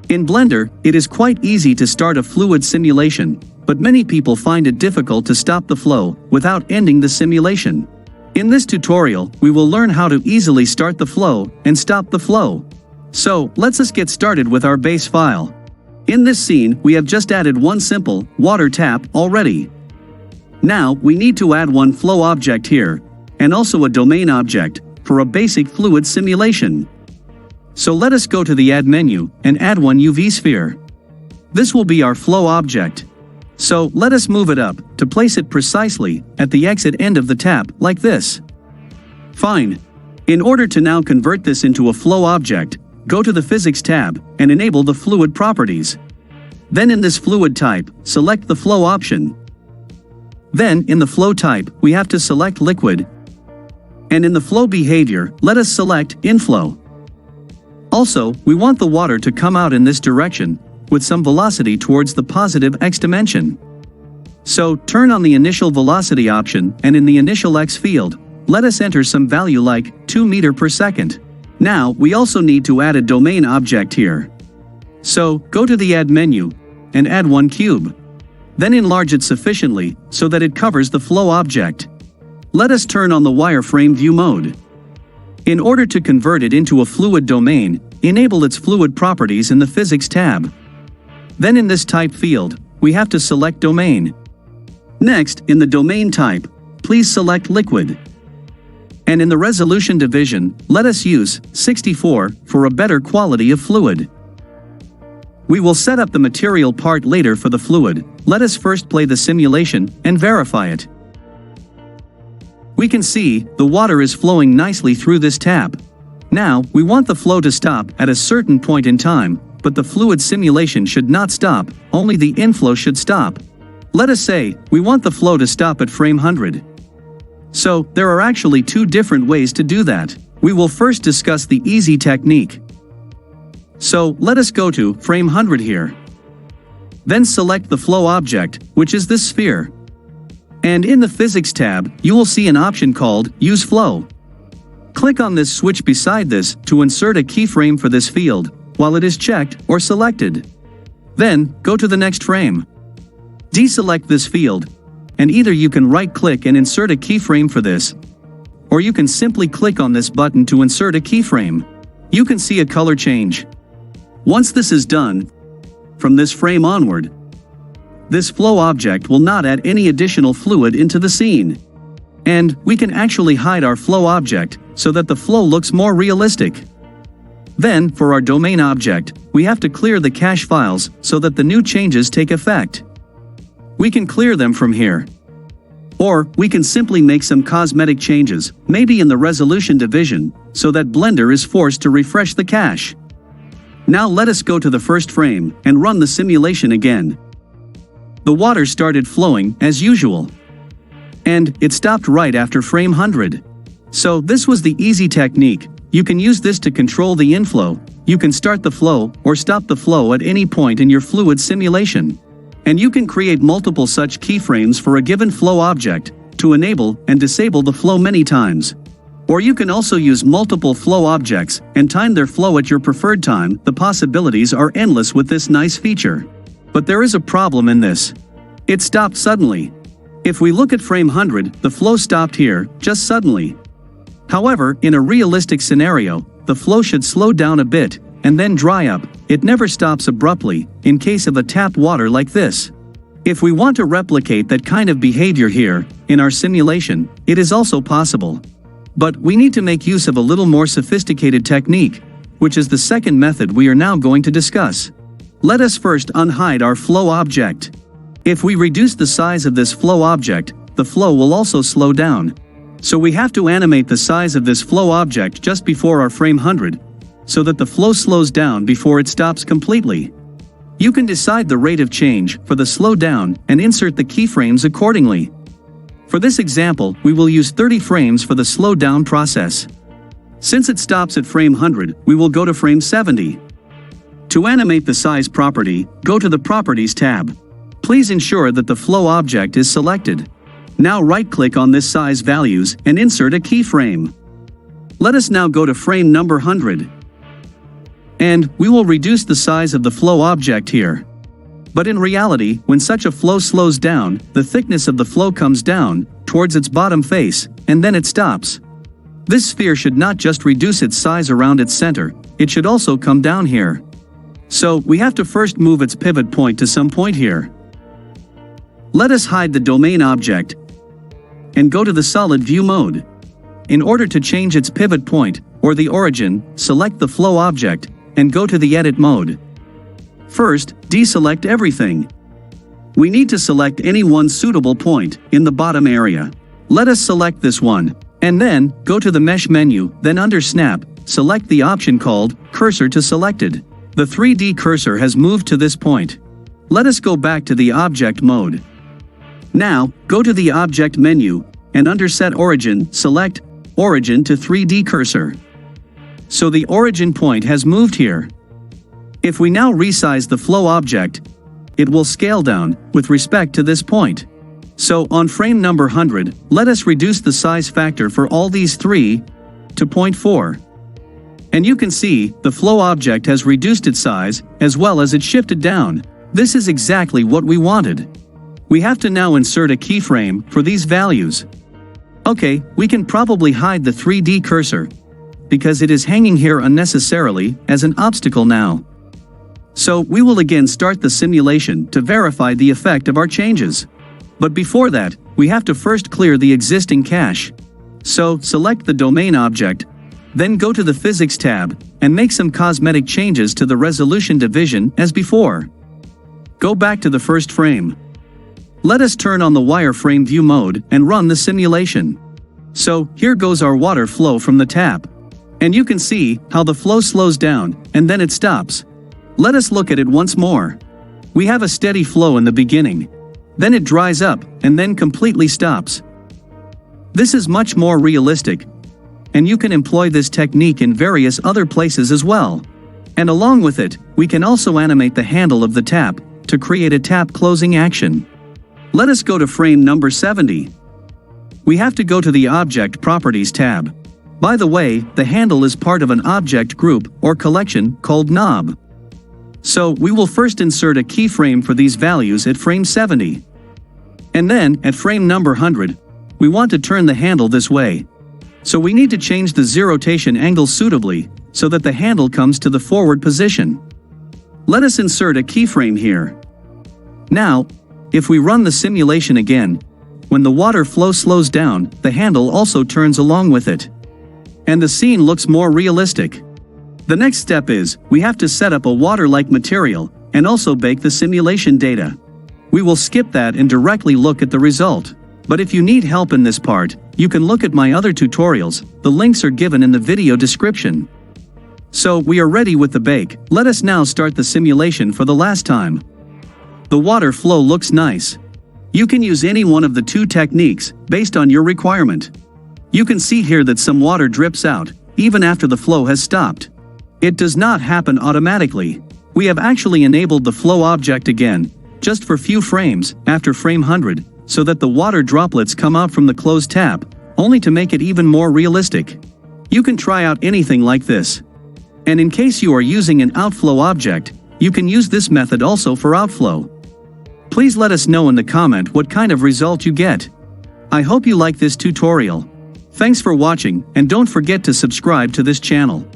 In Blender, it is quite easy to start a fluid simulation, but many people find it difficult to stop the flow without ending the simulation. In this tutorial, we will learn how to easily start the flow and stop the flow. So, let's get started with our base file. In this scene, we have just added one simple water tap already. Now, we need to add one flow object here, and also a domain object, for a basic fluid simulation. So let us go to the Add menu and add one UV sphere. This will be our flow object. So let us move it up to place it precisely at the exit end of the tap like this. Fine. In order to now convert this into a flow object, go to the Physics tab and enable the fluid properties. Then in this fluid type, select the flow option. Then in the flow type, we have to select liquid. And in the flow behavior, let us select inflow. Also, we want the water to come out in this direction, with some velocity towards the positive x dimension. So, turn on the initial velocity option and in the initial x field, let us enter some value like 2 meters per second. Now, we also need to add a domain object here. So, go to the Add menu and add one cube. Then enlarge it sufficiently so that it covers the flow object. Let us turn on the wireframe view mode. In order to convert it into a fluid domain, enable its fluid properties in the Physics tab. Then in this type field, we have to select domain. Next, in the domain type, please select liquid. And in the resolution division, let us use 64 for a better quality of fluid. We will set up the material part later for the fluid. Let us first play the simulation and verify it. We can see the water is flowing nicely through this tap. Now, we want the flow to stop at a certain point in time, but the fluid simulation should not stop, only the inflow should stop. Let us say, we want the flow to stop at frame 100. So, there are actually two different ways to do that. We will first discuss the easy technique. So, let us go to frame 100 here. Then select the flow object, which is this sphere. And in the Physics tab, you will see an option called Use Flow. Click on this switch beside this to insert a keyframe for this field, while it is checked or selected. Then, go to the next frame. Deselect this field, and either you can right-click and insert a keyframe for this, or you can simply click on this button to insert a keyframe. You can see a color change. Once this is done, from this frame onward, this flow object will not add any additional fluid into the scene. And we can actually hide our flow object so that the flow looks more realistic. Then, for our domain object, we have to clear the cache files so that the new changes take effect. We can clear them from here. Or, we can simply make some cosmetic changes, maybe in the resolution division, so that Blender is forced to refresh the cache. Now let us go to the first frame and run the simulation again. The water started flowing as usual. And it stopped right after frame 100. So this was the easy technique. You can use this to control the inflow. You can start the flow or stop the flow at any point in your fluid simulation. And you can create multiple such keyframes for a given flow object to enable and disable the flow many times. Or you can also use multiple flow objects and time their flow at your preferred time. The possibilities are endless with this nice feature. But there is a problem in this. It stopped suddenly. If we look at frame 100, the flow stopped here, just suddenly. However, in a realistic scenario, the flow should slow down a bit, and then dry up. It never stops abruptly, in case of a tap water like this. If we want to replicate that kind of behavior here, in our simulation, it is also possible. But we need to make use of a little more sophisticated technique, which is the second method we are now going to discuss. Let us first unhide our flow object. If we reduce the size of this flow object, the flow will also slow down. So we have to animate the size of this flow object just before our frame 100, so that the flow slows down before it stops completely. You can decide the rate of change for the slow down and insert the keyframes accordingly. For this example, we will use 30 frames for the slow down process. Since it stops at frame 100, we will go to frame 70. To animate the size property, go to the Properties tab. Please ensure that the flow object is selected. Now right-click on this size values and insert a keyframe. Let us now go to frame number 100. And we will reduce the size of the flow object here. But in reality, when such a flow slows down, the thickness of the flow comes down towards its bottom face, and then it stops. This sphere should not just reduce its size around its center, it should also come down here. So we have to first move its pivot point to some point here. Let us hide the domain object and go to the solid view mode. In order to change its pivot point, or the origin, select the flow object, and go to the edit mode. First, deselect everything. We need to select any one suitable point in the bottom area. Let us select this one, and then, go to the mesh menu, then under snap, select the option called cursor to selected. The 3D cursor has moved to this point. Let us go back to the object mode. Now, go to the object menu, and under set origin, select origin to 3D cursor. So the origin point has moved here. If we now resize the flow object, it will scale down with respect to this point. So on frame number 100, let us reduce the size factor for all these three to 0.4. And you can see, the flow object has reduced its size, as well as it shifted down. This is exactly what we wanted. We have to now insert a keyframe for these values. Okay, we can probably hide the 3D cursor, because it is hanging here unnecessarily as an obstacle now. So we will again start the simulation to verify the effect of our changes. But before that, we have to first clear the existing cache. So select the domain object, then go to the physics tab, and make some cosmetic changes to the resolution division as before. Go back to the first frame. Let us turn on the wireframe view mode and run the simulation. So here goes our water flow from the tap. And you can see how the flow slows down, and then it stops. Let us look at it once more. We have a steady flow in the beginning. Then it dries up, and then completely stops. This is much more realistic, and you can employ this technique in various other places as well. And along with it, we can also animate the handle of the tap to create a tap closing action. Let us go to frame number 70. We have to go to the Object Properties tab. By the way, the handle is part of an object group or collection called knob. So we will first insert a keyframe for these values at frame 70. And then, at frame number 100, we want to turn the handle this way. So we need to change the Z rotation angle suitably, so that the handle comes to the forward position. Let us insert a keyframe here. Now, if we run the simulation again, when the water flow slows down, the handle also turns along with it. And the scene looks more realistic. The next step is, we have to set up a water-like material, and also bake the simulation data. We will skip that and directly look at the result. But if you need help in this part, you can look at my other tutorials, the links are given in the video description. So we are ready with the bake. Let us now start the simulation for the last time. The water flow looks nice. You can use any one of the two techniques, based on your requirement. You can see here that some water drips out, even after the flow has stopped. It does not happen automatically. We have actually enabled the flow object again, just for few frames, after frame 100, so that the water droplets come out from the closed tap, only to make it even more realistic. You can try out anything like this. And in case you are using an outflow object, you can use this method also for outflow. Please let us know in the comment what kind of result you get. I hope you like this tutorial. Thanks for watching, and don't forget to subscribe to this channel.